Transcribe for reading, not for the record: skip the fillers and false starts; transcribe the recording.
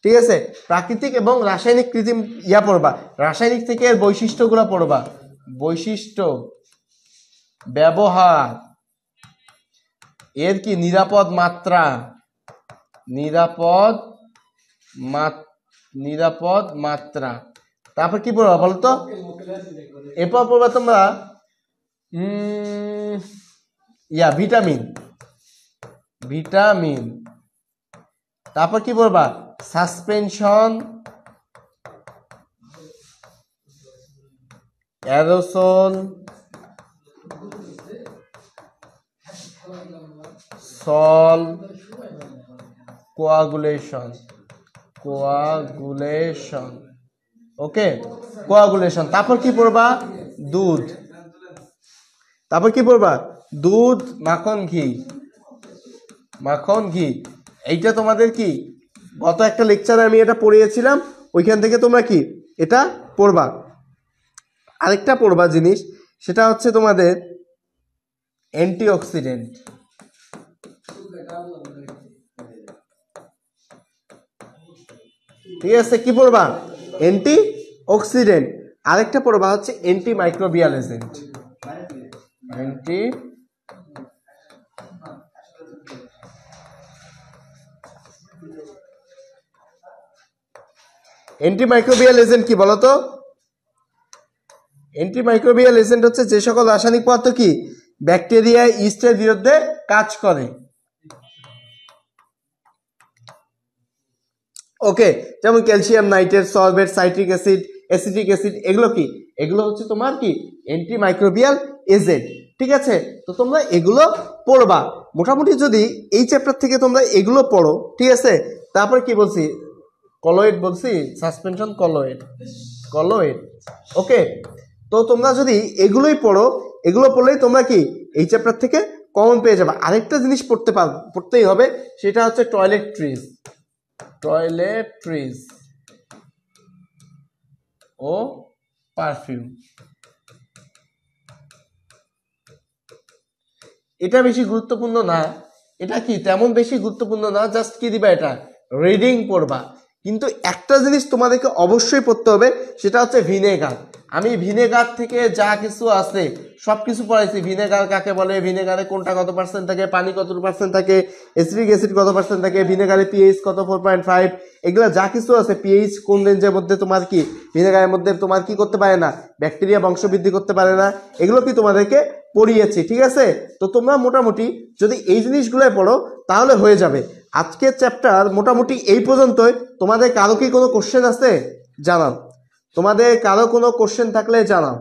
ঠিক আছে, প্রাকৃতিক এবং রাসায়নিক কৃত্রিম ইয়া পড়বা, রাসায়নিক থেকে এর বৈশিষ্ট্যগুলো পড়বা, বৈশিষ্ট্য, ব্যবহার, এর কি নিরাপদ মাত্রা, নিরাপদ মাত্রা। তারপর কি পড়বা বলতো? এরপর পড়বা তোমরা ভিটামিন। তারপর কি পড়বা? সাসপেনশন, অ্যারোসল, সল, কোয়াগুলেশন। ওকে, কোয়াগুলেশন। তারপর কি পড়বা? দুধ। তারপর কি পড়বা? দুধ, মাখন ঘি। এইটা তোমাদের কি গত একটা লেকচারে আমি এটা পড়িয়েছিলাম, ওইখান থেকে তোমরা কি এটা পড়বা। আরেকটা পড়বা জিনিস, সেটা হচ্ছে তোমাদের অ্যান্টিঅক্সিডেন্ট। ঠিক আছে, কি পড়বা? অ্যান্টিঅক্সিডেন্ট। আরেকটা পড়বা হচ্ছে অ্যান্টিমাইক্রোবিয়াল এজেন্ট। অ্যান্টিমাইক্রোবিয়াল এজেন্ট কি বলতো? অ্যান্টিমাইক্রোবিয়াল এজেন্ট হচ্ছে যে সকল রাসায়নিক পদার্থ কি ব্যাকটেরিয়া, ইস্টের বিরুদ্ধে কাজ করে। ওকে, যেমন calcium nitrate, solvate, citric acid, acetic acid, এগুলো কি? এগুলো হচ্ছে তোমার কি অ্যান্টিমাইক্রোবিয়াল এজেন্ট। ঠিক আছে, তো তোমরা এগুলো পড়বা মোটামুটি। যদি এই চ্যাপ্টার থেকে তোমরা এগুলো পড়ো, ঠিক আছে, তারপর কি বলছি? কলয়েড বলছি, সাসপেনশন, কলয়েড। ওকে, তো তোমরা যদি এগুলোই পড়ো, এগুলো পড়লেই তোমরা কি এই চ্যাপ্টার থেকে কমন পেয়ে যাবে। আরেকটা জিনিস পড়তেই হবে, সেটা হচ্ছে টয়লেট্রিজ ও পারফিউম। এটা বেশি গুরুত্বপূর্ণ না, এটা কি তেমন বেশি গুরুত্বপূর্ণ না, জাস্ট কি দিবা, এটা রিডিং পড়বা। কিন্তু একটা জিনিস তোমাদেরকে অবশ্যই পড়তে হবে, সেটা হচ্ছে ভিনেগার। আমি ভিনেগার থেকে যা কিছু আছে সব কিছু পড়াইছি। ভিনেগার কাকে বলে, ভিনেগারে কোনটা কত পার্সেন্ট থাকে, পানি কত পার্সেন্ট থাকে, অ্যাসিটিক অ্যাসিড কত পার্সেন্ট থাকে, ভিনেগারে পিএইচ কত 4.5, এগুলো যা কিছু আছে, পিএইচ কোন রেঞ্জের মধ্যে তোমার কি ভিনেগারের মধ্যে তোমার কি করতে পারে না, ব্যাকটেরিয়া বংশবৃদ্ধি করতে পারে না, এগুলো কি তোমাদেরকে পড়িয়েছি। ঠিক আছে, তো তোমরা মোটামুটি যদি এই জিনিসগুলো পড়ো তাহলে হয়ে যাবে। আজকের চ্যাপ্টার মোটামুটি এই পর্যন্তই। তোমাদের কারো কি কোনো কোশ্চেন আছে জানাও, তোমাদের কারো কোনো কোশ্চেন থাকলে জানাও।